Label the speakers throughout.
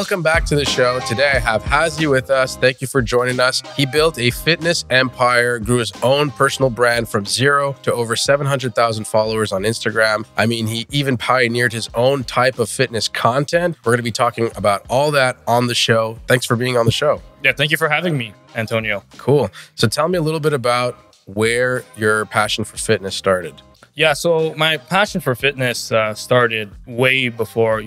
Speaker 1: Welcome back to the show. Today I have Hazzy with us. Thank you for joining us. He built a fitness empire, grew his own personal brand from 0 to over 700,000 followers on Instagram. I mean, he even pioneered his own type of fitness content. We're going to be talking about all that on the show. Thanks for being on the show.
Speaker 2: Yeah, thank you for having me, Antonio.
Speaker 1: Cool. So tell me a little bit about where your passion for fitness started.
Speaker 2: Yeah, so my passion for fitness started way before,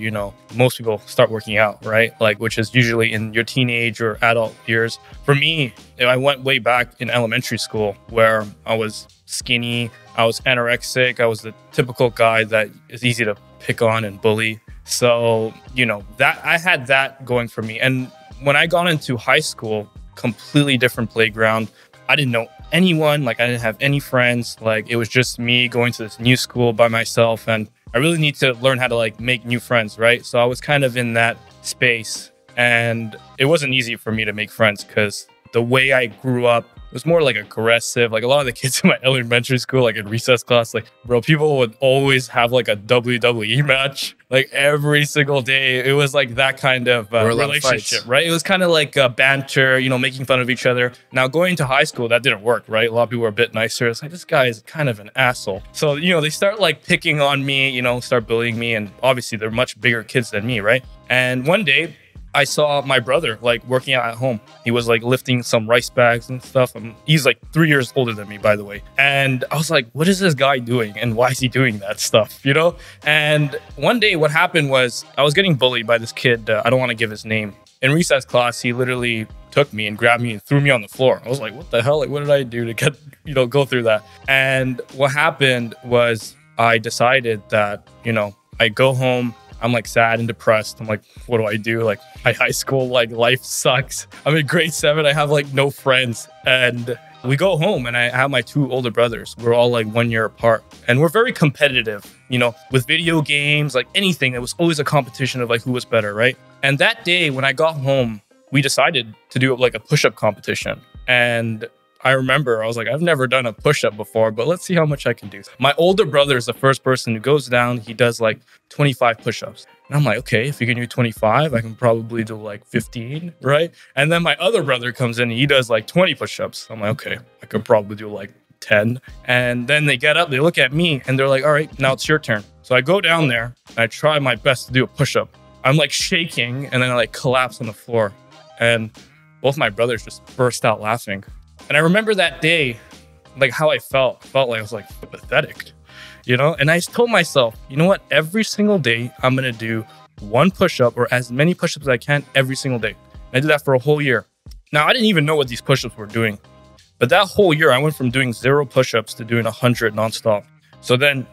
Speaker 2: most people start working out, right? Which is usually in your teenage or adult years. For me, I went way back in elementary school where I was skinny, I was anorexic, I was the typical guy that is easy to pick on and bully. So, that I had that going for me. And when I got into high school, completely different playground. I didn't know anyone, I didn't have any friends. It was just me going to this new school by myself, and I really need to learn how to make new friends, right? So I was kind of in that space, and it wasn't easy for me to make friends because the way I grew up was more aggressive. A lot of the kids in my elementary school, in recess class, people would always have a WWE match, every single day. It was that kind of relationship, right? It was kind of banter, making fun of each other. Now going to high school, that didn't work, right? A lot of people were a bit nicer. It's this guy is kind of an asshole. So, they start picking on me, start bullying me. And obviously they're much bigger kids than me, right? And one day, I saw my brother working out at home. He was lifting some rice bags and stuff. He's 3 years older than me, by the way. And I was what is this guy doing? And why is he doing that stuff, And one day what happened was I was getting bullied by this kid. I don't want to give his name. In recess class, he literally took me and grabbed me and threw me on the floor. I was what the hell? What did I do to get, go through that? And what happened was I decided that, I go home. I'm sad and depressed. I'm what do I do? My high school life sucks. I'm in grade 7. I have no friends. And we go home and I have my 2 older brothers. We're all 1 year apart. And we're very competitive, with video games, anything. It was always a competition of who was better, right? And that day when I got home, we decided to do a push-up competition. And I remember I was I've never done a push-up before, but let's see how much I can do. My older brother is the first person who goes down. He does 25 push-ups. And I'm okay, if you can do 25, I can probably do 15, right? And then my other brother comes in and he does 20 push-ups. I'm okay, I could probably do 10. And then they get up, they look at me and they're all right, now it's your turn. So I go down there and I try my best to do a push-up. I'm shaking and then I collapse on the floor. And both my brothers just burst out laughing. And I remember that day, how I felt. I felt I was pathetic, And I told myself, you know what? Every single day, I'm going to do 1 push-up or as many push-ups as I can every single day. And I did that for a whole year. Now, I didn't even know what these push-ups were doing. But that whole year, I went from doing 0 push-ups to doing 100 nonstop. So then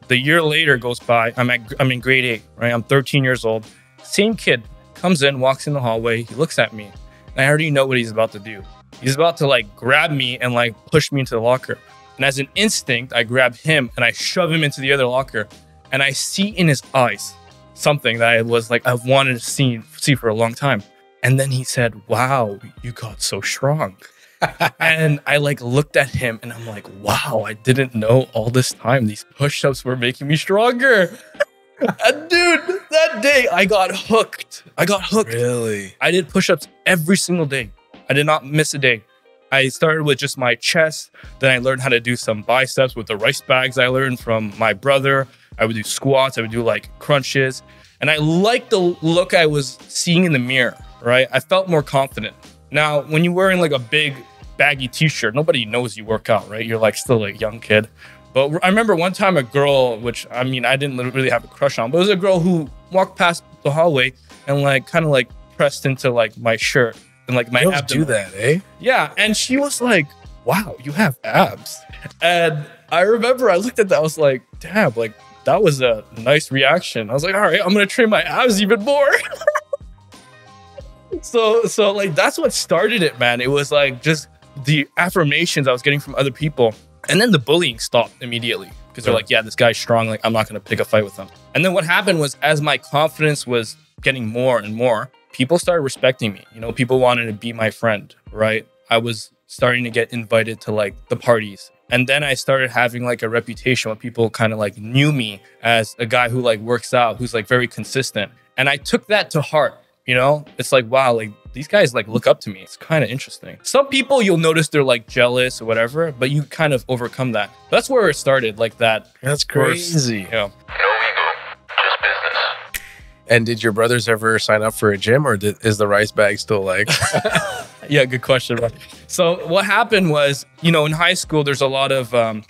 Speaker 2: the year later goes by. I'm in grade 8, right? I'm 13 years old. Same kid comes in, walks in the hallway. He looks at me. And I already know what he's about to do. He's about to grab me and push me into the locker. And as an instinct, I grab him and I shove him into the other locker. And I see in his eyes something that I was I've wanted to see for a long time. And then he said, wow, you got so strong. And I looked at him and I'm wow, I didn't know all this time these push-ups were making me stronger. And dude, that day I got hooked.
Speaker 1: Really?
Speaker 2: I did push-ups every single day. I did not miss a day. I started with just my chest. Then I learned how to do some biceps with the rice bags I learned from my brother. I would do squats. I would do crunches. And I liked the look I was seeing in the mirror, right? I felt more confident. Now, when you're wearing a big baggy t-shirt, nobody knows you work out, right? You're still a young kid. But I remember one time a girl, which I didn't really have a crush on, but it was a girl who walked past the hallway and kind of pressed into my shirt. And my
Speaker 1: Girls
Speaker 2: abdomen.
Speaker 1: do that, eh?
Speaker 2: Yeah. And she was wow, you have abs. And I remember I looked at that. I was damn, that was a nice reaction. I was all right, I'm going to train my abs even more. So that's what started it, man. It was just the affirmations I was getting from other people. And then the bullying stopped immediately because they're yeah, this guy's strong. I'm not going to pick a fight with him. And then what happened was as my confidence was getting more and more, people started respecting me. People wanted to be my friend, right? I was starting to get invited to the parties. And then I started having a reputation where people kind of knew me as a guy who works out, who's very consistent. And I took that to heart. You know, it's like, wow, like these guys like look up to me. It's kind of interesting. Some people you'll notice they're like jealous or whatever, but you kind of overcome that. That's where it started, like that.
Speaker 1: That's crazy.
Speaker 2: Yeah.
Speaker 3: No ego, just business.
Speaker 1: And did your brothers ever sign up for a gym, or is the rice bag still like?
Speaker 2: Yeah, good question. Right? So what happened was, you know, in high school, there's a lot of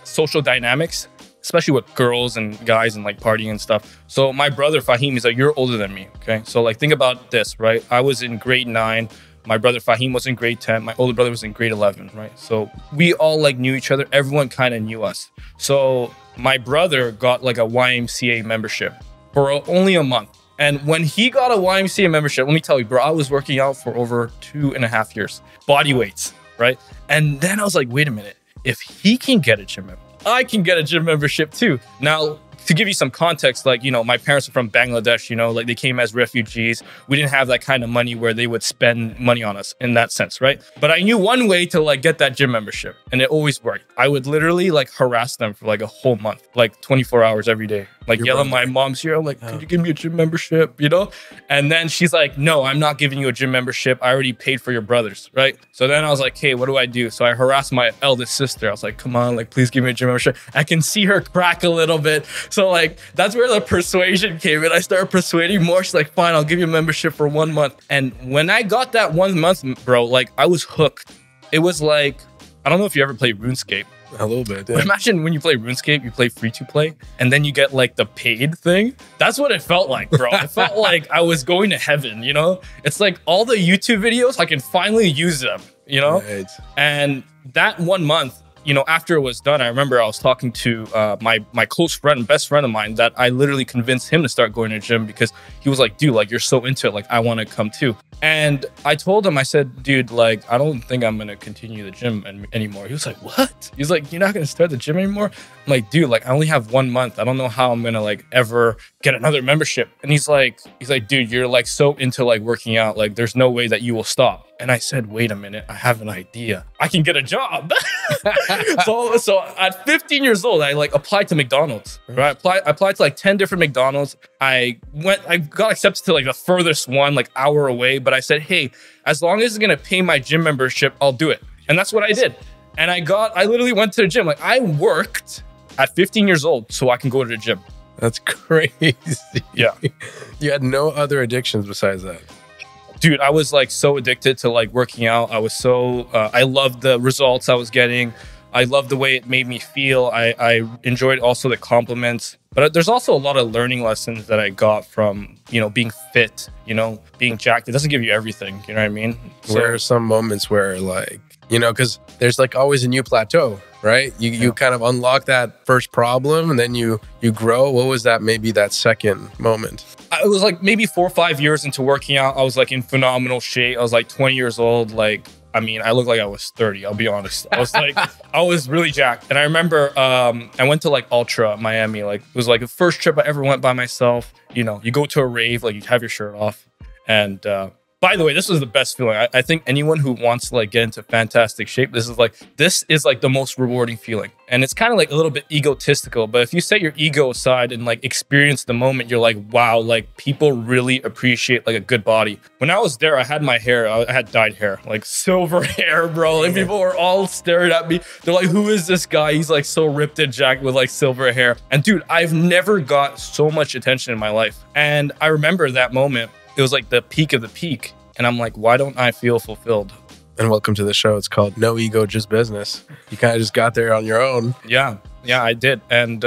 Speaker 2: social dynamics, especially with girls and guys and like partying and stuff. So my brother Fahim, he's like, you're older than me. Okay. So like, think about this, right? I was in grade 9. My brother Fahim was in grade 10. My older brother was in grade 11, right? So we all like knew each other. Everyone kind of knew us. So my brother got like a YMCA membership for only a month. And when he got a YMCA membership, let me tell you, bro, I was working out for over 2.5 years, body weights, right? And then I was like, wait a minute, if he can get a gym membership, I can get a gym membership too. Now, to give you some context, like, you know, my parents are from Bangladesh, you know, like they came as refugees. We didn't have that kind of money where they would spend money on us in that sense, right? But I knew one way to like get that gym membership, and it always worked. I would literally like harass them for like a whole month, like 24 hours every day, like yell at my mom's here. I'm like, could you give me a gym membership, you know? And then she's like, no, I'm not giving you a gym membership. I already paid for your brothers, right? So then I was like, hey, what do I do? So I harassed my eldest sister. I was like, come on, like, please give me a gym membership. I can see her crack a little bit. So like, that's where the persuasion came in. I started persuading more. She's like, fine, I'll give you a membership for 1 month. And when I got that 1 month, bro, like I was hooked. It was like, I don't know if you ever played RuneScape.
Speaker 1: A little bit, yeah.
Speaker 2: But imagine when you play RuneScape, you play free to play, and then you get like the paid thing. That's what it felt like, bro. It felt like I was going to heaven, you know? It's like all the YouTube videos, I can finally use them, you know?
Speaker 1: Right.
Speaker 2: And that 1 month, you know, after it was done, I remember I was talking to my close friend, best friend of mine, that I literally convinced him to start going to the gym because he was like, dude, like, you're so into it. Like, I want to come too. And I told him, I said, dude, like, I don't think I'm going to continue the gym anymore. He was like, what? He's like, you're not going to start the gym anymore? I'm like, dude, like, I only have 1 month. I don't know how I'm going to like ever get another membership. And he's like, dude, you're like so into like working out. Like, there's no way that you will stop. And I said, wait a minute, I have an idea. I can get a job. So at 15 years old, I like applied to McDonald's, right? I applied to like 10 different McDonald's. I got accepted to like the furthest one, like hour away. But I said, hey, as long as it's going to pay my gym membership, I'll do it. And that's what I did. And I literally went to the gym. Like I worked at 15 years old so I can go to the gym.
Speaker 1: That's crazy.
Speaker 2: Yeah.
Speaker 1: You had no other addictions besides that.
Speaker 2: Dude, I was like so addicted to like working out. I was so, I loved the results I was getting. I loved the way it made me feel. I enjoyed also the compliments. But there's also a lot of learning lessons that I got from, you know, being fit, you know, being jacked. It doesn't give you everything. You know what I mean?
Speaker 1: Where are some moments where like, you know, because there's like always a new plateau, right? You kind of unlock that first problem and then you grow. What was that, maybe that second moment?
Speaker 2: It was like maybe 4 or 5 years into working out. I was like in phenomenal shape. I was like 20 years old. Like, I mean, I looked like I was 30, I'll be honest. I was like, I was really jacked. And I remember I went to like Ultra Miami. Like it was like the first trip I ever went by myself. You know, you go to a rave, like you have your shirt off. And by the way, this was the best feeling. I think anyone who wants to like get into fantastic shape, this is like the most rewarding feeling. And it's kind of like a little bit egotistical, but if you set your ego aside and like experience the moment, you're like, wow, like people really appreciate like a good body. When I was there, I had my hair, I had dyed hair, like silver hair, bro. Like people were all staring at me. They're like, who is this guy? He's like so ripped and jacked with like silver hair. And dude, I've never got so much attention in my life. And I remember that moment. It was like the peak of the peak. And I'm like, why don't I feel fulfilled?
Speaker 1: And welcome to the show. It's called No Ego, Just Business. You kind of just got there on your own.
Speaker 2: Yeah, I did. And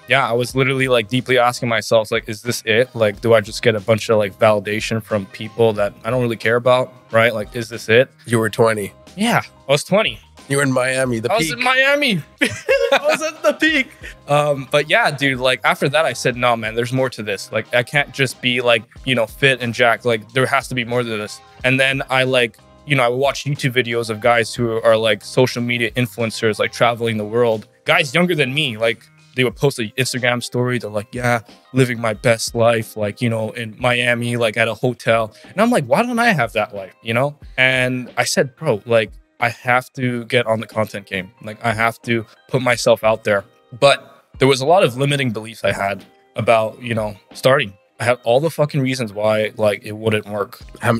Speaker 2: yeah, I was literally like deeply asking myself, like, is this it? Like, do I just get a bunch of like validation from people that I don't really care about, right? Like, is this it?
Speaker 1: You were 20.
Speaker 2: Yeah, I was 20.
Speaker 1: You were in Miami, the peak.
Speaker 2: I was in Miami. I was at the peak. But yeah, dude, like after that, I said, no, man, there's more to this. Like, I can't just be like, you know, fit and jacked. Like, there has to be more to this. And then I like, you know, I would watch YouTube videos of guys who are like social media influencers, like traveling the world. Guys younger than me, like they would post an Instagram story. They're like, yeah, living my best life, like, you know, in Miami, like at a hotel. And I'm like, why don't I have that life, you know? And I said, bro, like, I have to get on the content game. Like I have to put myself out there. But there was a lot of limiting beliefs I had about, you know, starting. I had all the fucking reasons why like it wouldn't work.
Speaker 1: How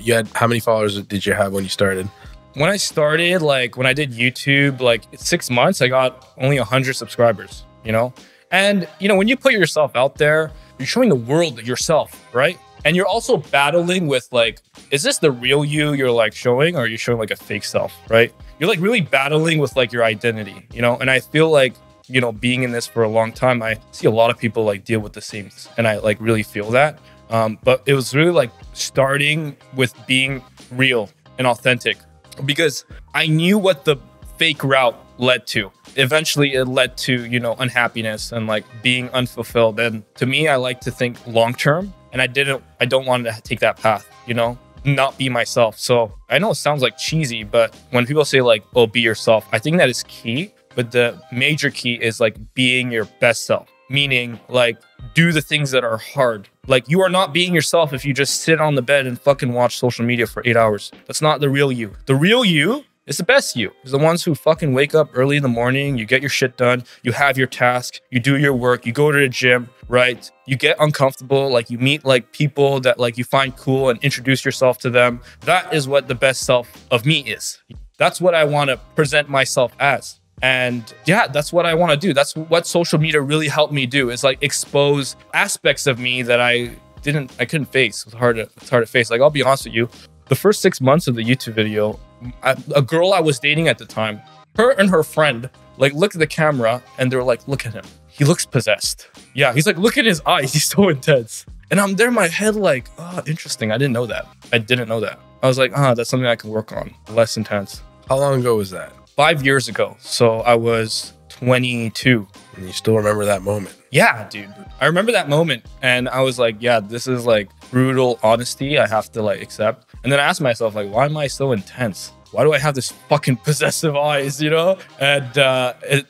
Speaker 1: many followers did you have when you started?
Speaker 2: When I started, like when I did YouTube, like 6 months, I got only 100 subscribers, you know? And, you know, when you put yourself out there, you're showing the world yourself, right? And you're also battling with like, is this the real you you're like showing, or are you showing like a fake self, right? You're like really battling with like your identity, you know? And I feel like, you know, being in this for a long time, I see a lot of people like deal with the same, and I like really feel that. But it was really like starting with being real and authentic, because I knew what the fake route led to. Eventually it led to, you know, unhappiness and like being unfulfilled. And to me, I like to think long term, and I don't want to take that path, you know, not be myself. So I know it sounds like cheesy, but when people say like, oh, be yourself, I think that is key. But the major key is like being your best self, meaning like do the things that are hard. Like you are not being yourself if you just sit on the bed and fucking watch social media for 8 hours. That's not the real you. The real you is the best you. It's the ones who fucking wake up early in the morning, you get your shit done, you have your task, you do your work, you go to the gym, right? You get uncomfortable, like you meet like people that like you find cool and introduce yourself to them. That is what the best self of me is. That's what I want to present myself as. And yeah, that's what I want to do. That's what social media really helped me do, is like expose aspects of me that I couldn't face. It's hard to face. Like, I'll be honest with you. The first 6 months of the YouTube video, a girl I was dating at the time, her and her friend, like looked at the camera and they were like, look at him. He looks possessed. Yeah, he's like, look at his eyes. He's so intense. And I'm there in my head like, oh, interesting. I didn't know that. I was like, that's something I can work on. Less intense.
Speaker 1: How long ago was that?
Speaker 2: 5 years ago. So I was 22.
Speaker 1: And you still remember that moment?
Speaker 2: Yeah, dude. I remember that moment. And I was like, yeah, this is like brutal honesty I have to like accept. And then I asked myself, like, why am I so intense? Why do I have this fucking possessive eyes, you know? And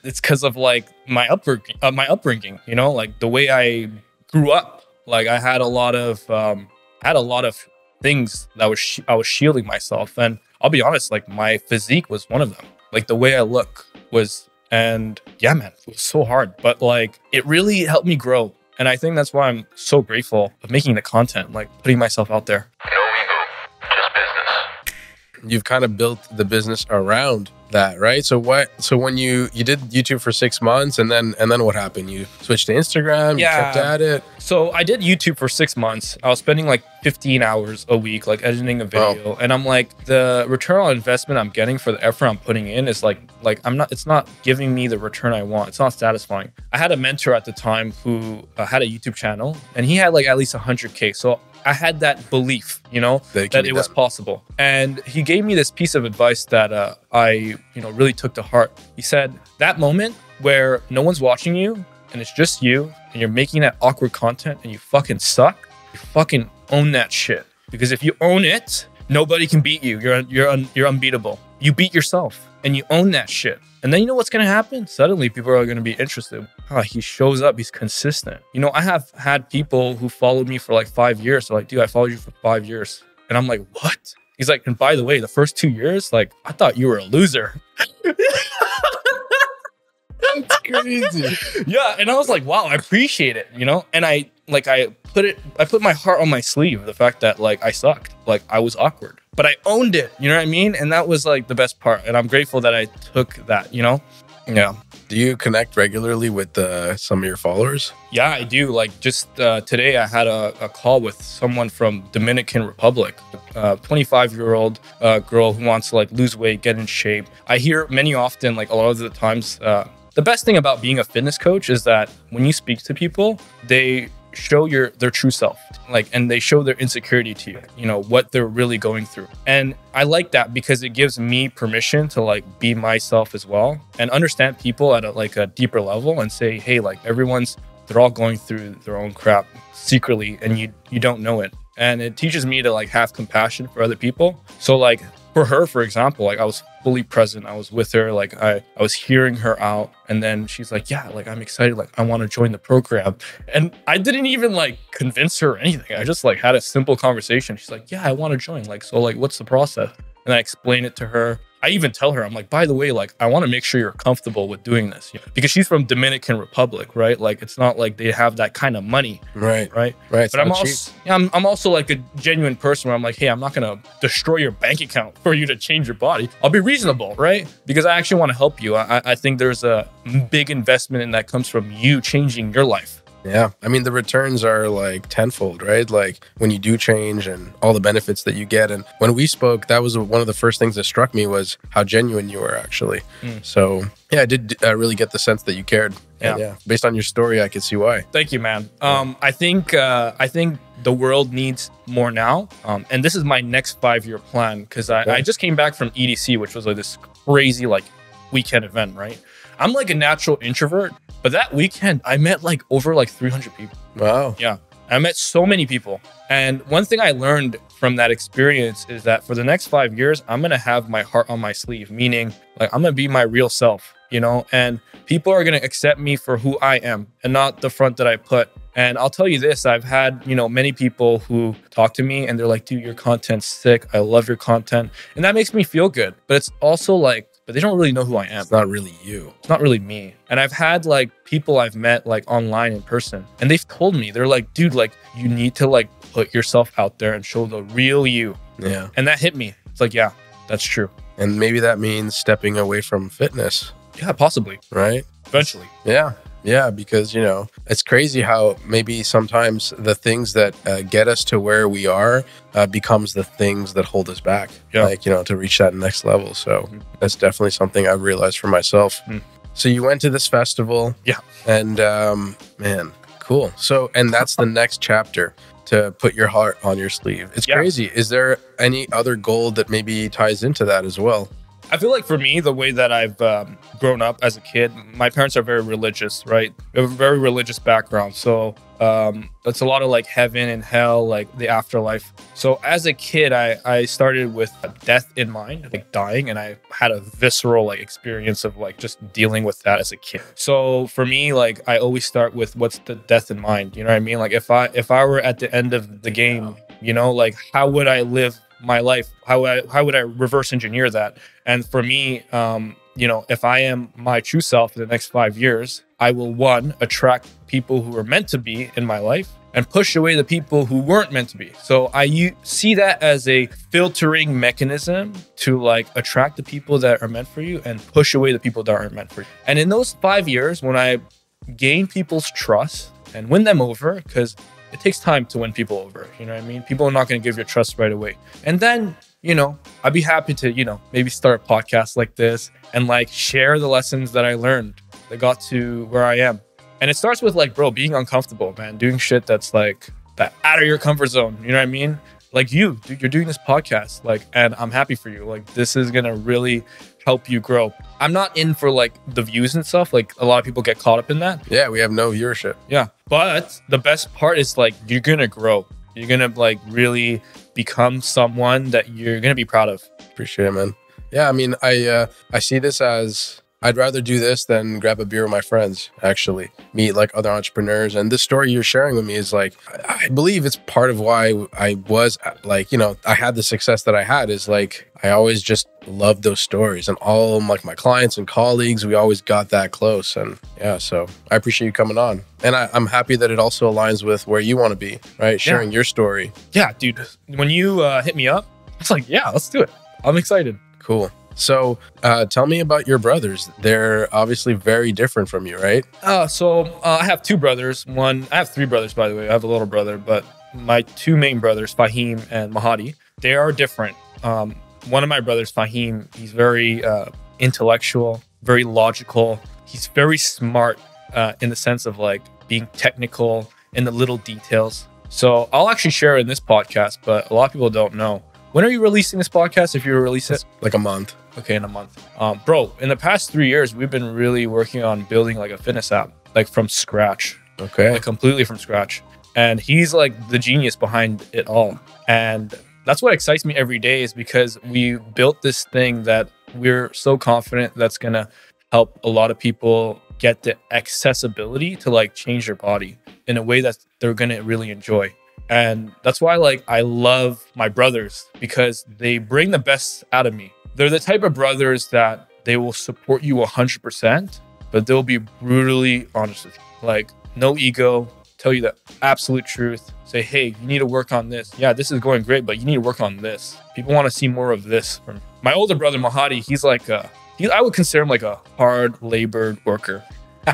Speaker 2: it's because of like my upbringing, you know, like the way I grew up. Like I had a lot of things that I was shielding myself. And I'll be honest, like my physique was one of them. Like the way I look was, and yeah, man, it was so hard, but like it really helped me grow. And I think that's why I'm so grateful of making the content, like putting myself out there.
Speaker 3: No ego, just business.
Speaker 1: You've kind of built the business around that, right? So when you did YouTube for 6 months, and then what happened? You switched to Instagram, you kept at it.
Speaker 2: So I did YouTube for 6 months. I was spending like 15 hours a week, like editing a video. And I'm like, the return on investment I'm getting for the effort I'm putting in is it's not giving me the return I want. It's not satisfying. I had a mentor at the time who had a YouTube channel, and he had like at least 100K. So I had that belief, you know, that it was possible. And he gave me this piece of advice that I, really took to heart. He said, that moment where no one's watching you and it's just you and you're making that awkward content and you fucking suck, you fucking own that shit. Because if you own it, nobody can beat you. You're unbeatable. You beat yourself and you own that shit. And then you know what's going to happen? Suddenly people are going to be interested. He shows up. He's consistent. You know, I have had people who followed me for like 5 years. They're like, dude, I followed you for 5 years. And I'm like, what? He's like, and by the way, the first 2 years, like, I thought you were a loser.
Speaker 1: That's crazy.
Speaker 2: Yeah. And I was like, wow, I appreciate it, you know? And I put my heart on my sleeve, the fact that like I sucked, like I was awkward, but I owned it, you know what I mean? And that was like the best part. And I'm grateful that I took that, you know? Yeah.
Speaker 1: Do you connect regularly with some of your followers?
Speaker 2: Yeah, I do. Like just today I had a call with someone from Dominican Republic, 25-year-old girl who wants to like lose weight, get in shape. I hear many often, like a lot of the times, the best thing about being a fitness coach is that when you speak to people, they show their true self, like, and they show their insecurity to you, you know, what they're really going through. And I like that because it gives me permission to like be myself as well and understand people at a deeper level and say, hey, like they're all going through their own crap secretly and you don't know it. And it teaches me to like have compassion for other people. So like for her, for example, like I was fully present. I was with her, like I was hearing her out. And then she's like, yeah, like I'm excited. Like I want to join the program. And I didn't even like convince her or anything. I just like had a simple conversation. She's like, yeah, I want to join. Like, so like, what's the process? And I explained it to her. I even tell her, I'm like, by the way, like, I want to make sure you're comfortable with doing this, because she's from Dominican Republic, right? Like, it's not like they have that kind of money,
Speaker 1: Right.
Speaker 2: right?
Speaker 1: It's
Speaker 2: But I'm
Speaker 1: not
Speaker 2: also, yeah, I'm also like a genuine person where I'm like, hey, I'm not gonna destroy your bank account for you to change your body. I'll be reasonable, right? Because I actually want to help you. I think there's a big investment in that comes from you changing your life.
Speaker 1: Yeah. I mean, the returns are like tenfold, right? Like when you do change and all the benefits that you get. And when we spoke, that was one of the first things that struck me was how genuine you were actually. So yeah, I did really get the sense that you cared.
Speaker 2: Yeah.
Speaker 1: And yeah. Based on your story, I could see why.
Speaker 2: Thank you, man. I think the world needs more now. And this is my next 5-year plan because I just came back from EDC, which was like this crazy like weekend event, right? I'm like a natural introvert, but that weekend I met like over like 300 people.
Speaker 1: Wow.
Speaker 2: Yeah. I met so many people. And one thing I learned from that experience is that for the next 5 years, I'm going to have my heart on my sleeve, meaning like I'm going to be my real self, and people are going to accept me for who I am and not the front that I put. And I'll tell you this, I've had, many people who talk to me and they're like, dude, your content's sick. I love your content. And that makes me feel good. But it's also like, but they don't really know who I am.
Speaker 1: It's not really you.
Speaker 2: It's not really me. And I've had like people I've met like online in person and they've told me, they're like, dude, like you need to like put yourself out there and show the real you.
Speaker 1: Yeah.
Speaker 2: And that hit me. It's like, yeah, that's true.
Speaker 1: And maybe that means stepping away from fitness.
Speaker 2: Yeah, possibly.
Speaker 1: Right?
Speaker 2: Eventually.
Speaker 1: Yeah. Yeah, because, it's crazy how maybe sometimes the things that get us to where we are becomes the things that hold us back, to reach that next level. So that's definitely something I've realized for myself. So you went to this festival.
Speaker 2: Yeah.
Speaker 1: And man, cool. So, and that's the next chapter, to put your heart on your sleeve. It's crazy. Is there any other goal that maybe ties into that as well?
Speaker 2: I feel like for me, the way that I've grown up as a kid, my parents are very religious, right? We have a very religious background. So it's a lot of like heaven and hell, like the afterlife. So as a kid, I started with death in mind, like dying. And I had a visceral like experience of like just dealing with that as a kid. So for me, like I always start with what's the death in mind? You know what I mean? Like if I were at the end of the game, like how would I live my life? How would I reverse engineer that? And for me, if I am my true self in the next 5 years, I will attract people who are meant to be in my life and push away the people who weren't meant to be. So I see that as a filtering mechanism to like attract the people that are meant for you and push away the people that aren't meant for you. And in those 5 years, when I gain people's trust and win them over, because it takes time to win people over. You know what I mean? People are not going to give your trust right away. And then, I'd be happy to, maybe start a podcast like this and like share the lessons that I learned that got to where I am. And it starts with like, bro, being uncomfortable, man, doing shit that's like that out of your comfort zone. You know what I mean? Like you, dude, you're doing this podcast, like, and I'm happy for you. Like, this is going to really help you grow. I'm not in for like the views and stuff. Like a lot of people get caught up in that.
Speaker 1: Yeah, we have no viewership.
Speaker 2: Yeah. But the best part is like, you're going to grow. You're going to like really become someone that you're going to be proud of.
Speaker 1: Appreciate it, man. Yeah, I mean, I see this as, I'd rather do this than grab a beer with my friends, actually. Meet like other entrepreneurs. And this story you're sharing with me is like, I believe it's part of why I was like, I had the success that I had is like, I always just loved those stories and all like my clients and colleagues, we always got that close. And yeah, so I appreciate you coming on. And I'm happy that it also aligns with where you want to be, right? Sharing your story.
Speaker 2: Yeah, dude. When you hit me up, I was like, yeah, let's do it. I'm excited.
Speaker 1: Cool. So tell me about your brothers. They're obviously very different from you, right?
Speaker 2: So I have two brothers. I have three brothers, by the way. I have a little brother, but my two main brothers, Fahim and Mahadi, they are different. One of my brothers, Fahim, he's very intellectual, very logical. He's very smart in the sense of like being technical in the little details. So I'll actually share it in this podcast, but a lot of people don't know. When are you releasing this podcast? If you release it?
Speaker 1: Like a month.
Speaker 2: Okay, in a month. Bro, in the past 3 years, we've been really working on building like a fitness app, like from scratch.
Speaker 1: Okay.
Speaker 2: Like completely from scratch. And he's like the genius behind it all. And that's what excites me every day is because we built this thing that we're so confident that's going to help a lot of people get the accessibility to like change their body in a way that they're going to really enjoy. And that's why like I love my brothers because they bring the best out of me. they're the type of brothers that they will support you 100%, but they'll be brutally honest with you. Like, no ego, tell you the absolute truth. Say, hey, you need to work on this. Yeah, this is going great, but you need to work on this. People want to see more of this from my older brother, Mahadi. He's like, I would consider him like a hard labored worker.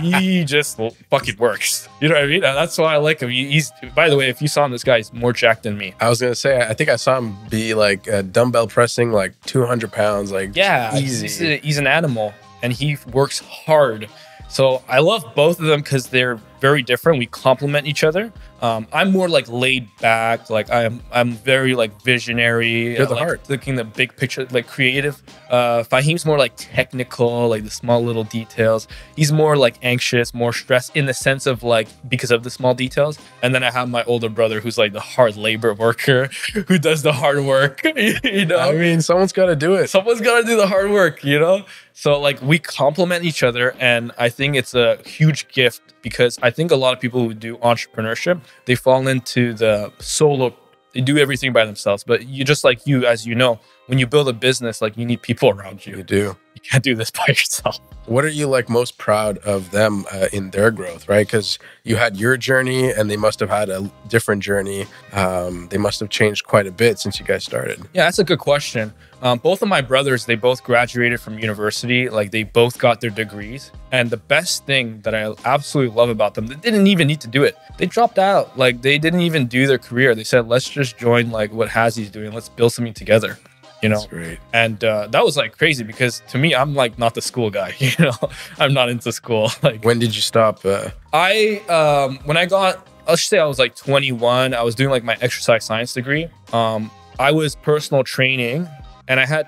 Speaker 2: He just fucking works. You know what I mean? And that's why I like him. He's, by the way, if you saw him, this guy's more jacked than me.
Speaker 1: I was going to say, I think I saw him be like dumbbell pressing like 200 pounds, like
Speaker 2: yeah,
Speaker 1: easy.
Speaker 2: He's an animal and he works hard. So I love both of them because they're very different. We complement each other. I'm more like laid back. Like I'm very like visionary.
Speaker 1: You're the
Speaker 2: like
Speaker 1: heart.
Speaker 2: Looking the big picture, like creative. Fahim's more like technical, like the small little details. He's more like anxious, more stressed in the sense of like because of the small details. And then I have my older brother who's like the hard labor worker who does the hard work. You know,
Speaker 1: I mean, someone's got to do it.
Speaker 2: Someone's got to do the hard work, you know? So like we complement each other. And I think it's a huge gift because I think a lot of people who do entrepreneurship, they fall into the solo, they do everything by themselves. But you just like you, as you know, when you build a business, like you need people around you.
Speaker 1: You do.
Speaker 2: You can't do this by yourself.
Speaker 1: What are you like most proud of them in their growth, right? Because you had your journey and they must have had a different journey. They must have changed quite a bit since you guys started.
Speaker 2: Yeah, that's a good question. Both of my brothers, they both graduated from university. Like they both got their degrees. And the best thing that I absolutely love about them, they didn't even need to do it. They dropped out. Like they didn't even do their career. They said, let's just join like what Hazzy's doing. Let's build something together. You know,
Speaker 1: that's great.
Speaker 2: And that was like crazy because to me, I'm like not the school guy. You know, I'm not into school. Like,
Speaker 1: when did you stop?
Speaker 2: When I got, let's say I was like 21, I was doing like my exercise science degree. I was personal training, and I had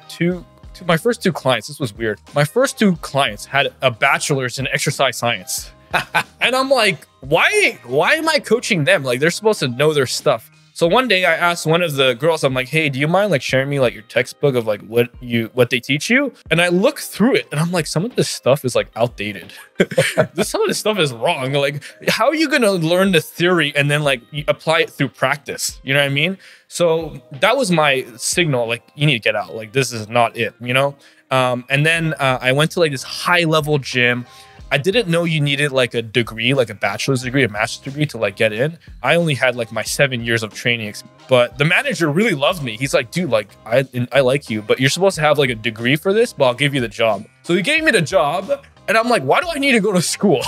Speaker 2: my first two clients. This was weird. My first two clients had a bachelor's in exercise science, and I'm like, why am I coaching them? Like they're supposed to know their stuff. So one day I asked one of the girls, I'm like, hey, do you mind like sharing me like your textbook of like what they teach you? And I look through it and I'm like, some of this stuff is like outdated. Some of this stuff is wrong. Like, how are you going to learn the theory and then like apply it through practice? You know what I mean? So that was my signal. Like, you need to get out. Like, this is not it, you know? And then I went to like this high level gym. I didn't know you needed like a degree, like a bachelor's degree, a master's degree to like get in. I only had like my 7 years of training. But the manager really loved me. He's like, dude, like I like you, but you're supposed to have like a degree for this, but I'll give you the job. So he gave me the job and I'm like, why do I need to go to school?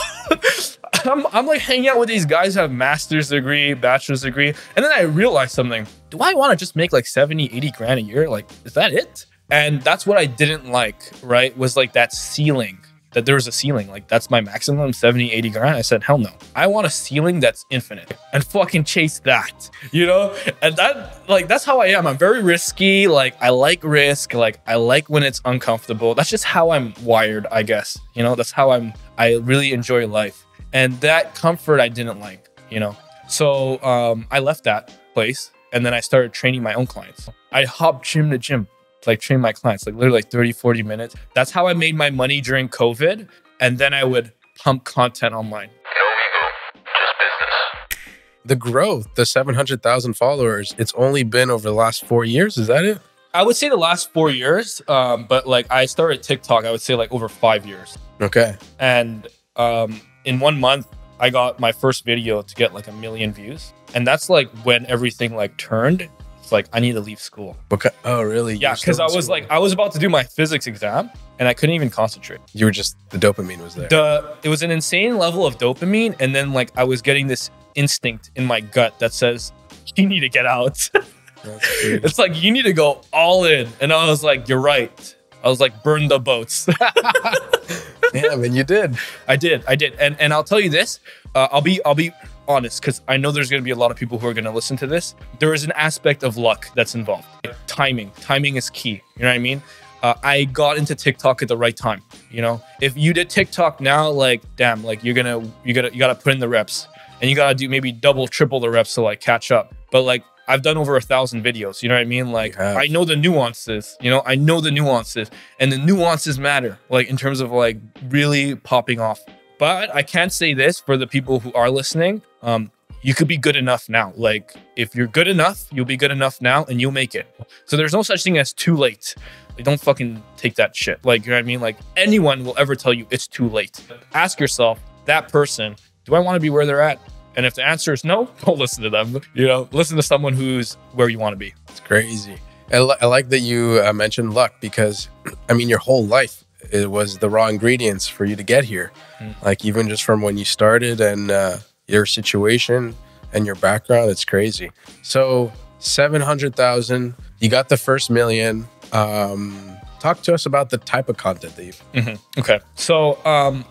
Speaker 2: I'm like hanging out with these guys who have master's degree, bachelor's degree. And then I realized something. Do I want to just make like 70, 80 grand a year? Like, is that it? And that's what I didn't like, right? Was like that ceiling. That there was a ceiling, like that's my maximum 70, 80 grand. I said, hell no. I want a ceiling that's infinite and fucking chase that, you know? And that's how I am. I'm very risky. Like I like risk. Like I like when it's uncomfortable. That's just how I'm wired, I guess. You know, that's how I really enjoy life. And that comfort I didn't like, you know? So I left that place and then I started training my own clients. I hopped gym to gym. Like train my clients, like literally like 30, 40 minutes. That's how I made my money during COVID. And then I would pump content online.
Speaker 3: No ego, just business.
Speaker 1: The growth, the 700,000 followers, it's only been over the last 4 years. Is that it?
Speaker 2: I would say the last 4 years. But like I started TikTok, I would say like over 5 years.
Speaker 1: Okay.
Speaker 2: And in 1 month, I got my first video to get like 1 million views. And that's like when everything like turned. It's like, I need to leave school.
Speaker 1: Okay. Oh, really?
Speaker 2: Yeah, because I was about to do my physics exam and I couldn't even concentrate.
Speaker 1: You were just, the dopamine was there.
Speaker 2: It was an insane level of dopamine. And then like I was getting this instinct in my gut that says, you need to get out. It's like, you need to go all in. And I was like, you're right. I was like, burn the boats.
Speaker 1: Yeah, man, you did.
Speaker 2: I did. And I'll tell you this, I'll be honest, because I know there's going to be a lot of people who are going to listen to this. There is an aspect of luck that's involved. Timing is key. You know what I mean? I got into TikTok at the right time. You know, if you did TikTok now, like, damn, like you gotta put in the reps and you gotta do maybe double, triple the reps to like catch up. But like, I've done over 1,000 videos. You know what I mean? Like, I know the nuances, you know, and the nuances matter, like in terms of like really popping off. But I can't say this for the people who are listening. you could be good enough now. Like if you're good enough, you'll be good enough now and you'll make it. So there's no such thing as too late. Like, don't fucking take that shit. Like, you know what I mean? Like anyone will ever tell you it's too late. Ask yourself, that person, do I want to be where they're at? And if the answer is no, don't listen to them. You know, listen to someone who's where you want to be.
Speaker 1: It's crazy. I like that you mentioned luck, because I mean, your whole life, it was the raw ingredients for you to get here. Like even just from when you started and your situation and your background, it's crazy. So 700,000, you got the first million. Talk to us about the type of content that you.
Speaker 2: Okay. So I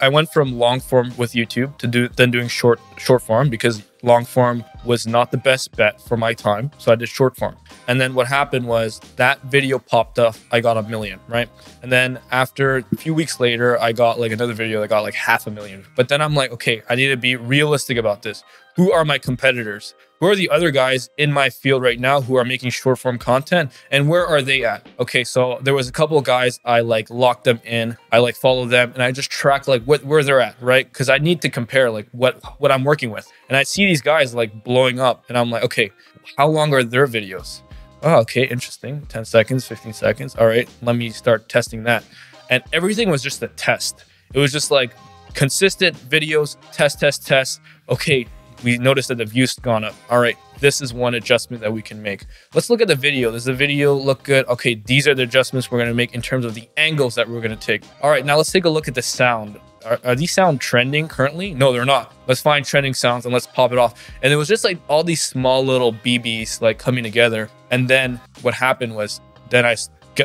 Speaker 2: went from long form with YouTube to doing short form, because long form was not the best bet for my time. So I did short form. And then what happened was that video popped up. I got 1 million, right? And then after a few weeks later, I got like another video that got like 500,000. But then I'm like, okay, I need to be realistic about this. Who are my competitors? Who are the other guys in my field right now who are making short form content, and where are they at? Okay, so there was a couple of guys, I like locked them in, I like follow them, and I just track like where they're at, right? Because I need to compare like what I'm working with. And I see these guys like blowing up, and I'm like, okay, how long are their videos? Oh, okay, interesting. 10 seconds, 15 seconds. All right, let me start testing that. And everything was just a test. It was just like consistent videos, test. Okay, we noticed that the views gone up. All right, this is one adjustment that we can make. Let's look at the video. Does the video look good? Okay, these are the adjustments we're gonna make in terms of the angles that we're gonna take. All right, now let's take a look at the sound. Are these sound trending currently? No, they're not. Let's find trending sounds and let's pop it off. And it was just like all these small little BBs like coming together. And then what happened was then I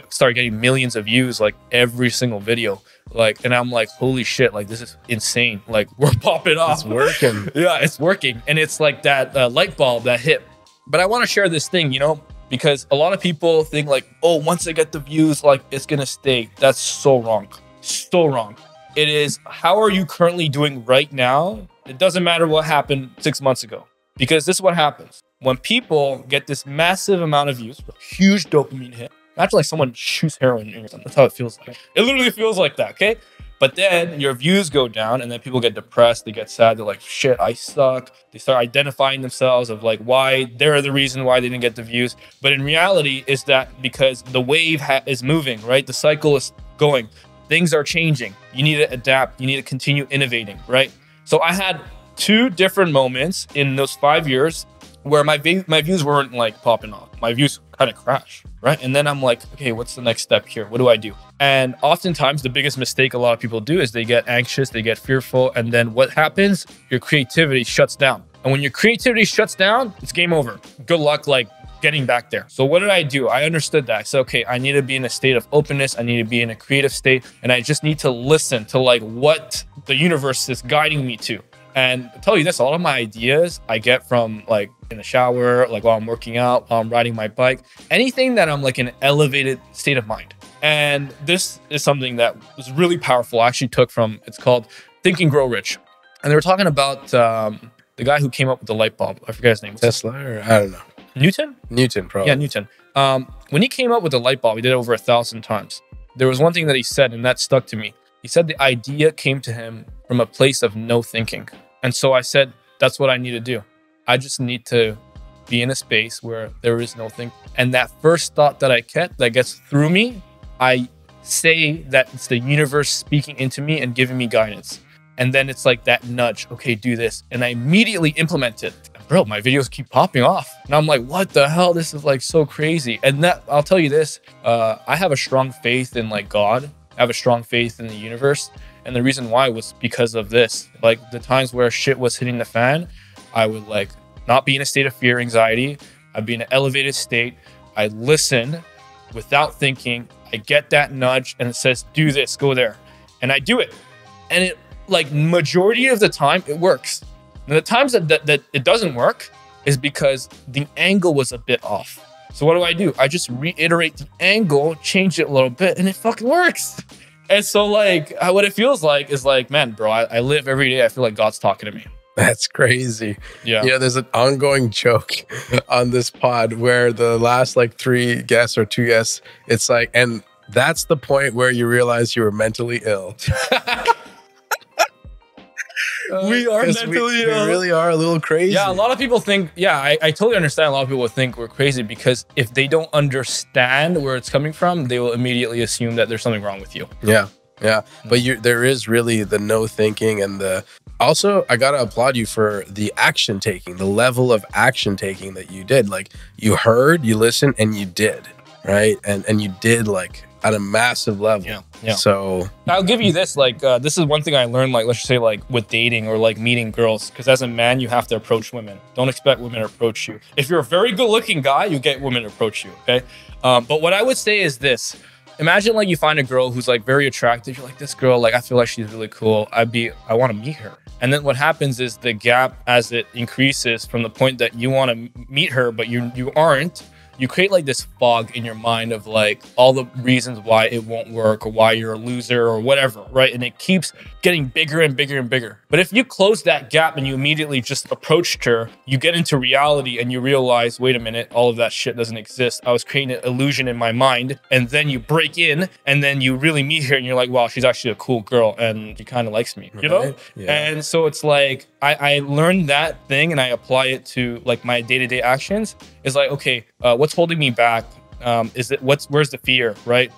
Speaker 2: started getting millions of views like every single video. Like, and I'm like, holy shit, like this is insane. Like we're popping off.
Speaker 1: It's working.
Speaker 2: Yeah, it's working. And it's like that light bulb that hit. But I want to share this thing, you know, because a lot of people think like, oh, once I get the views, like it's going to stay. That's so wrong. So wrong. It is, how are you currently doing right now? It doesn't matter what happened 6 months ago, because this is what happens. When people get this massive amount of views, huge dopamine hit, imagine like someone shoots heroin in your something. That's how it feels like. It literally feels like that, okay? But then your views go down and then people get depressed, they get sad, they're like, shit, I suck. They start identifying themselves of like why they're the reason why they didn't get the views. But in reality, is that because the wave is moving, right? The cycle is going. Things are changing. You need to adapt. You need to continue innovating, right? So I had 2 different moments in those 5 years where my views weren't like popping off. My views kind of crashed, right? And then I'm like, okay, what's the next step here? What do I do? And oftentimes the biggest mistake a lot of people do is they get anxious, they get fearful. And then what happens? Your creativity shuts down. And when your creativity shuts down, it's game over. Good luck, like getting back there. So what did I do? I understood that. I said, okay, I need to be in a state of openness. I need to be in a creative state. And I just need to listen to like what the universe is guiding me to. And I'll tell you this, a lot of my ideas I get from like in the shower, like while I'm working out, while I'm riding my bike, anything that I'm like in an elevated state of mind. And this is something that was really powerful. I actually took from, it's called Think and Grow Rich. And they were talking about the guy who came up with the light bulb. I forget his name.
Speaker 1: Tesla, or I don't know. Newton, probably.
Speaker 2: Yeah, Newton. When he came up with the light bulb, he did it over 1,000 times. There was one thing that he said, and that stuck to me. He said the idea came to him from a place of no thinking. And so I said, that's what I need to do. I just need to be in a space where there is no thinking. And that first thought that I get that gets through me, I say that it's the universe speaking into me and giving me guidance. And then it's like that nudge, okay, do this. And I immediately implement it. Bro, my videos keep popping off. And I'm like, what the hell? This is like so crazy. And that, I'll tell you this, I have a strong faith in like God. I have a strong faith in the universe. And the reason why was because of this. Like the times where shit was hitting the fan, I would like not be in a state of fear, anxiety. I'd be in an elevated state. I listen without thinking. I get that nudge and it says, do this, go there. And I do it. And it like majority of the time it works. And the times that it doesn't work is because the angle was a bit off. So what do? I just reiterate the angle, change it a little bit, and it fucking works. And so like what it feels like is like, man, bro, I live every day. I feel like God's talking to me.
Speaker 1: That's crazy.
Speaker 2: Yeah.
Speaker 1: You know, there's an ongoing joke on this pod where the last like 3 guests or 2 guests, it's like, and that's the point where you realize you were mentally ill.
Speaker 2: We are
Speaker 1: 'Cause
Speaker 2: mentally
Speaker 1: we
Speaker 2: ill.
Speaker 1: really are a little crazy.
Speaker 2: Yeah, a lot of people think, I totally understand. A lot of people think we're crazy because if they don't understand where it's coming from, they will immediately assume that there's something wrong with you.
Speaker 1: Yeah. But there is really the no thinking and also, I gotta applaud you for the action taking, the level of action taking that you did. Like you heard, you listened, and you did, right? And you did like at a massive level.
Speaker 2: Yeah.
Speaker 1: So
Speaker 2: I'll give you this, this is one thing I learned, like, let's just say like with dating or like meeting girls, because as a man, you have to approach women. Don't expect women to approach you. If you're a very good looking guy, you get women to approach you, okay? But what I would say is this. Imagine like you find a girl who's like very attractive. You're like, this girl, like I feel like she's really cool. I want to meet her. And then what happens is the gap as it increases from the point that you want to meet her, but you aren't, you create like this fog in your mind of like all the reasons why it won't work or why you're a loser or whatever, right? And it keeps getting bigger and bigger and bigger. But if you close that gap and you immediately just approached her, you get into reality and you realize, wait a minute, all of that shit doesn't exist. I was creating an illusion in my mind. And then you break in and then you really meet her and you're like, wow, she's actually a cool girl and she kind of likes me, you know?
Speaker 1: Yeah.
Speaker 2: And so it's like, I learned that thing and I apply it to like my day-to-day actions. It's like, okay, what's holding me back? Where's the fear, right?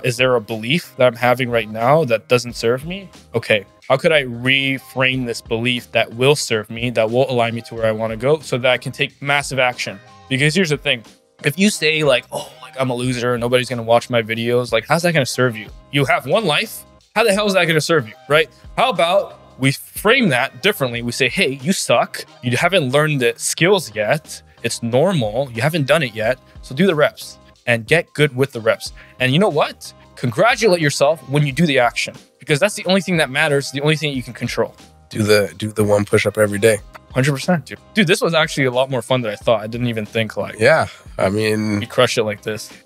Speaker 2: Is there a belief that I'm having right now that doesn't serve me? Okay, how could I reframe this belief that will serve me, that will align me to where I want to go so that I can take massive action? Because here's the thing. If you say like, oh, like I'm a loser, nobody's going to watch my videos, like how's that going to serve you? You have one life. How the hell is that going to serve you, right? How about we frame that differently? We say, hey, you suck. You haven't learned the skills yet. It's normal. You haven't done it yet. So do the reps and get good with the reps. And you know what? Congratulate yourself when you do the action, because that's the only thing that matters. The only thing you can control.
Speaker 1: do the one push-up every day.
Speaker 2: 100%. Dude, this was actually a lot more fun than I thought. I didn't even think like,
Speaker 1: Yeah. I mean,
Speaker 2: we crush it like this.
Speaker 3: No ego,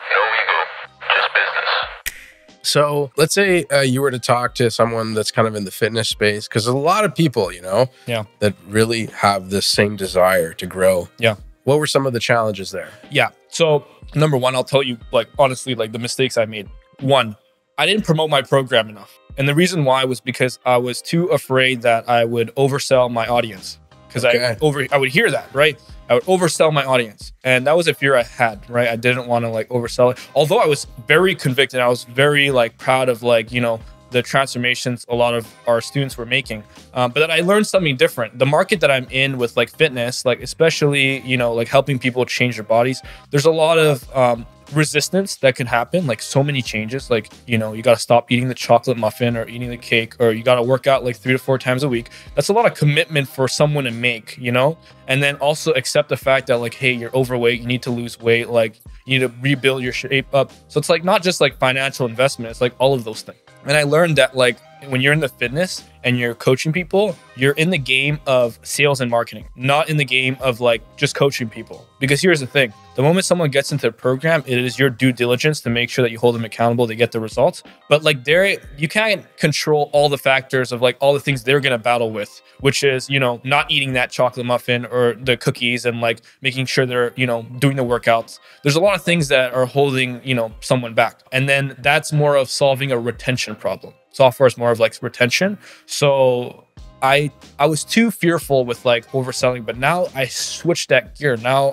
Speaker 3: just business.
Speaker 1: so let's say you were to talk to someone that's kind of in the fitness space, because there's a lot of people,
Speaker 2: Yeah.
Speaker 1: that really have this same desire to grow.
Speaker 2: Yeah.
Speaker 1: What were some of the challenges there?
Speaker 2: Yeah. So number one, I'll tell you, like, honestly, like the mistakes I made. One, I didn't promote my program enough. And the reason why was because I was too afraid that I would oversell my audience. Because I would hear that, right? I would oversell my audience. And that was a fear I had, right? I didn't want to like oversell it. Although I was very convicted, I was very like proud of like, the transformations a lot of our students were making. But then I learned something different. The market that I'm in with like fitness, like especially, like helping people change their bodies, there's a lot of resistance that can happen, like so many changes. Like, you got to stop eating the chocolate muffin or eating the cake, or you got to work out like 3 to 4 times a week. That's a lot of commitment for someone to make, and then also accept the fact that like, hey, you're overweight, you need to lose weight, like you need to rebuild your shape up. So it's like not just like financial investment, it's like all of those things. And I learned that like when you're in the fitness and you're coaching people, you're in the game of sales and marketing, not in the game of like just coaching people. Because here's the thing, the moment someone gets into the program, it is your due diligence to make sure that you hold them accountable to get the results. But like you can't control all the factors of like all the things they're going to battle with, which is, not eating that chocolate muffin or the cookies and like making sure they're, doing the workouts. There's a lot of things that are holding, someone back. And then that's more of solving a retention problem. Software is more of like retention. So I was too fearful with like overselling, but now I switched that gear. Now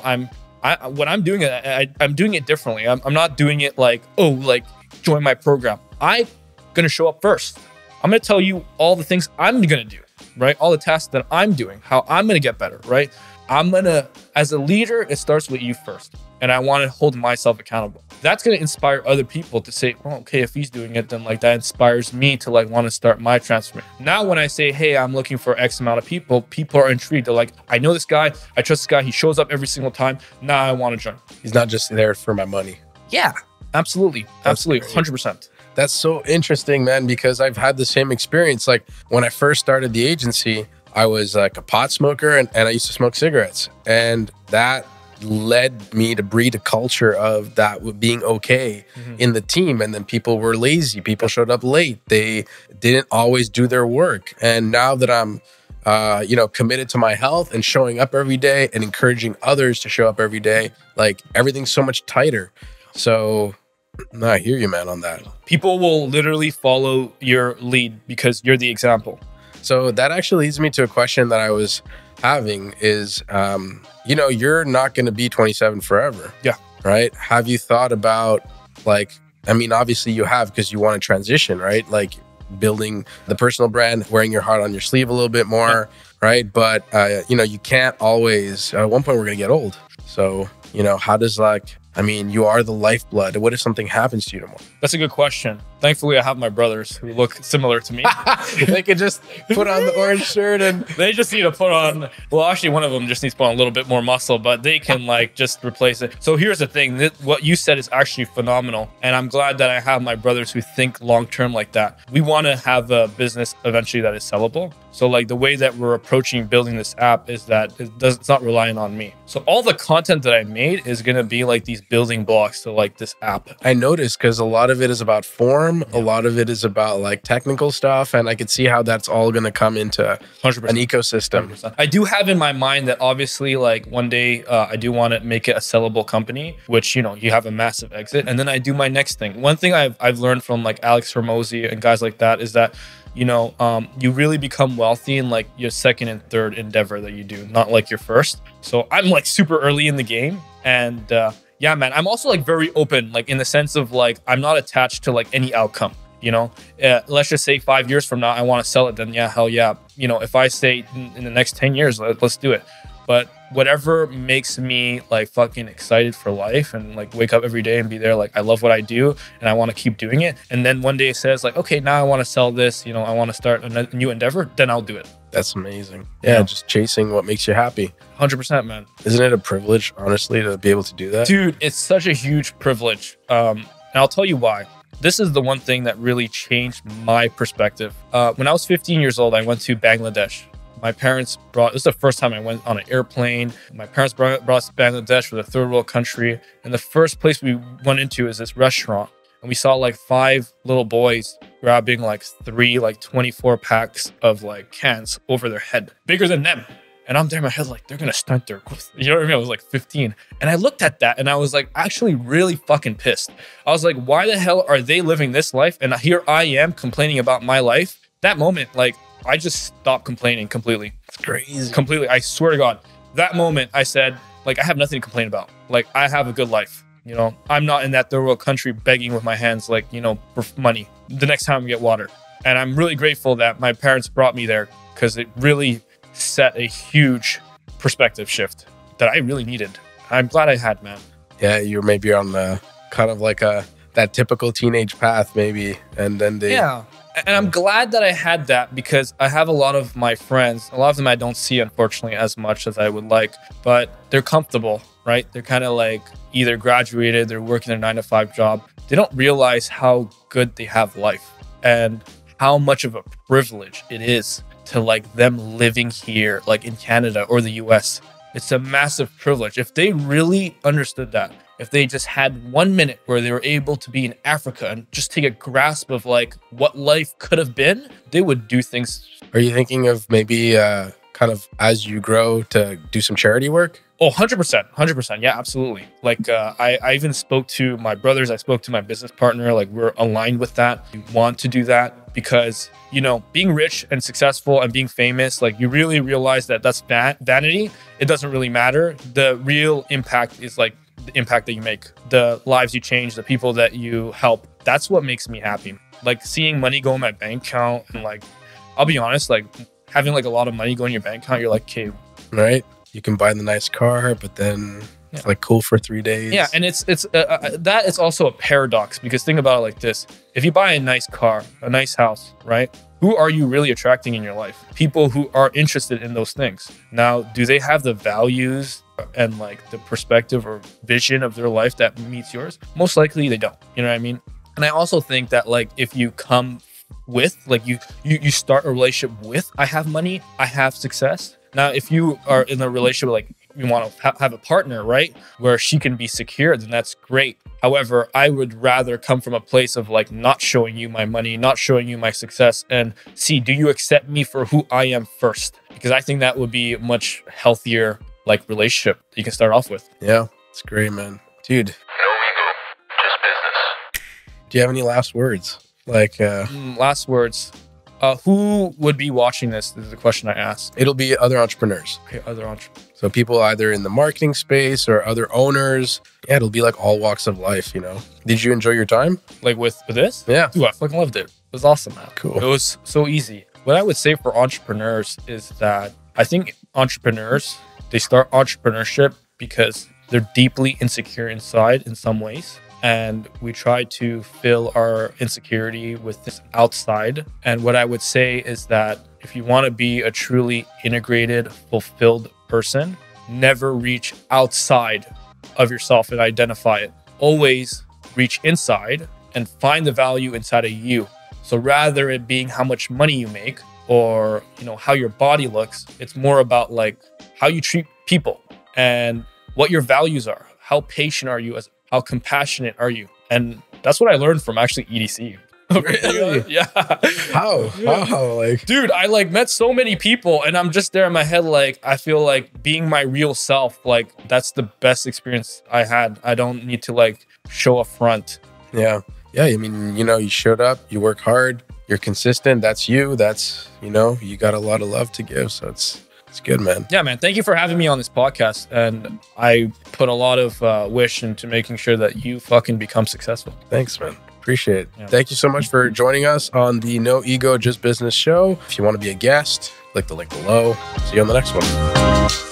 Speaker 2: when I'm doing it, I'm doing it differently. I'm not doing it like, oh, like join my program. I'm going to show up first. I'm going to tell you all the things I'm going to do, right? All the tasks that I'm doing, how I'm going to get better, right? As a leader, it starts with you first. And I want to hold myself accountable. That's going to inspire other people to say, well, okay, if he's doing it, then like that inspires me to like want to start my transformation. Now, when I say, hey, I'm looking for X amount of people are intrigued. They're like, I know this guy. I trust this guy. He shows up every single time. Now I want to join.
Speaker 1: He's not just there for my money.
Speaker 2: Yeah, absolutely. Absolutely. 100%.
Speaker 1: That's so interesting, man, because I've had the same experience. Like when I first started the agency, I was like a pot smoker and I used to smoke cigarettes. And that led me to breed a culture of that being okay in the team. And then people were lazy. People showed up late. They didn't always do their work. And now that I'm, committed to my health and showing up every day and encouraging others to show up every day, like everything's so much tighter. So no, I hear you, man, on that.
Speaker 2: People will literally follow your lead because you're the example.
Speaker 1: So that actually leads me to a question that I was having is, you're not going to be 27 forever.
Speaker 2: Yeah.
Speaker 1: Right. Have you thought about obviously you have, because you want to transition, right? Like building the personal brand, wearing your heart on your sleeve a little bit more, right? But, you can't always, at one point we're going to get old. So, how does you are the lifeblood. What if something happens to you tomorrow?
Speaker 2: That's a good question. Thankfully, I have my brothers who look similar to me.
Speaker 1: They could just put on the orange shirt and...
Speaker 2: They just need to put on... Well, actually, one of them just needs to put on a little bit more muscle, but they can just replace it. So here's the thing. What you said is actually phenomenal. And I'm glad that I have my brothers who think long-term like that. We want to have a business eventually that is sellable. So the way that we're approaching building this app is that it's not relying on me. So all the content that I made is going to be these building blocks to this app.
Speaker 1: I noticed, because a lot of it is about form. A lot of it is about technical stuff. And I could see how that's all going to come into
Speaker 2: 100%.
Speaker 1: An ecosystem.
Speaker 2: 100%. I do have in my mind that obviously one day I do want to make it a sellable company, which, you have a massive exit. And then I do my next thing. One thing I've learned from Alex Hormozy and guys like that is that you really become wealthy in your second and third endeavor that you do, not your first. So I'm super early in the game. And yeah, man, I'm also very open, in the sense of I'm not attached to any outcome, let's just say 5 years from now, I want to sell it. Then yeah, hell yeah. If I say in the next 10 years, let's do it. But whatever makes me fucking excited for life and wake up every day and be there, I love what I do and I want to keep doing it. And then one day it says okay, now I want to sell this, I want to start a new endeavor, then I'll do it.
Speaker 1: That's amazing. Yeah, just chasing what makes you happy.
Speaker 2: 100%, man.
Speaker 1: Isn't it a privilege, honestly, to be able to do that?
Speaker 2: Dude, it's such a huge privilege. And I'll tell you why. This is the one thing that really changed my perspective. When I was 15 years old, I went to Bangladesh. My parents this is the first time I went on an airplane. My parents brought us to Bangladesh, for the third world country. And the first place we went into is this restaurant. And we saw 5 little boys grabbing 3 24 packs of cans over their head, bigger than them. And I'm there in my head they're gonna stunt their growth. You know what I mean? I was 15. And I looked at that and I was actually really fucking pissed. I was why the hell are they living this life? And here I am complaining about my life. That moment, I just stopped complaining completely.
Speaker 1: It's crazy.
Speaker 2: Completely. I swear to God. That moment I said, I have nothing to complain about. I have a good life. I'm not in that third world country begging with my hands, for money the next time we get water. And I'm really grateful that my parents brought me there, because it really set a huge perspective shift that I really needed. I'm glad I had, man.
Speaker 1: Yeah, you're maybe on the kind of that typical teenage path, maybe. And then
Speaker 2: Yeah. And I'm glad that I had that, because I have a lot of my friends, a lot of them I don't see, unfortunately, as much as I would like, but they're comfortable, right? They're kind of either graduated, they're working their 9-to-5 job. They don't realize how good they have life and how much of a privilege it is to them living here, in Canada or the US. It's a massive privilege. If they really understood that, if they just had 1 minute where they were able to be in Africa and just take a grasp of what life could have been, they would do things.
Speaker 1: Are you thinking of maybe kind of as you grow to do some charity work?
Speaker 2: Oh, 100%. 100%. Yeah, absolutely. I even spoke to my brothers. I spoke to my business partner. We're aligned with that. We want to do that because, being rich and successful and being famous, you really realize that that's vanity. It doesn't really matter. The real impact is the impact that you make, the lives you change, the people that you help. That's what makes me happy. Seeing money go in my bank account and I'll be honest, having a lot of money go in your bank account, you're okay.
Speaker 1: Right? You can buy the nice car, but then it's cool for 3 days.
Speaker 2: Yeah, and it's that is also a paradox, because think about it this. If you buy a nice car, a nice house, right? Who are you really attracting in your life? People who are interested in those things. Now, do they have the values and the perspective or vision of their life that meets yours? Most likely they don't. You know what I mean? And I also think that if you come with you start a relationship with, I have money, I have success. Now, if you are in a relationship you want to have a partner, right, where she can be secure, then that's great. However, I would rather come from a place of not showing you my money, not showing you my success, and see, do you accept me for who I am first? Because I think that would be a much healthier relationship that you can start off with.
Speaker 1: Yeah, it's great, man. Dude.
Speaker 3: No ego, just business.
Speaker 1: Do you have any last words?
Speaker 2: Last words. Who would be watching this? This is the question I asked.
Speaker 1: It'll be other entrepreneurs.
Speaker 2: Okay, other entrepreneurs.
Speaker 1: So people either in the marketing space or other owners. Yeah, it'll be like all walks of life, you know. Did you enjoy your time?
Speaker 2: Like with this?
Speaker 1: Yeah.
Speaker 2: Dude, I fucking loved it. It was awesome, man.
Speaker 1: Cool.
Speaker 2: It was so easy. What I would say for entrepreneurs is that I think entrepreneurs, they start entrepreneurship because they're deeply insecure inside in some ways. And we try to fill our insecurity with this outside. And what I would say is that if you want to be a truly integrated, fulfilled person, never reach outside of yourself and identify it. Always reach inside and find the value inside of you. So rather it being how much money you make or, you know, how your body looks, it's more about like how you treat people and what your values are. How patient are you? How compassionate are you? And that's what I learned from actually EDC.
Speaker 1: Really?
Speaker 2: Yeah.
Speaker 1: How? Like,
Speaker 2: dude, I like met so many people and I'm just there in my head. Like, I feel like being my real self, like that's the best experience I had. I don't need to like show a front.
Speaker 1: Yeah. Yeah. I mean, you know, you showed up, you work hard, you're consistent. That's you. That's, you know, you got a lot of love to give. So it's good, man.
Speaker 2: Yeah, man. Thank you for having me on this podcast. And I put a lot of wish into making sure that you fucking become successful.
Speaker 1: Thanks, man. Appreciate it.
Speaker 2: Yeah.
Speaker 1: Thank you so much for joining us on the No Ego, Just Business show. If you want to be a guest, click the link below. See you on the next one.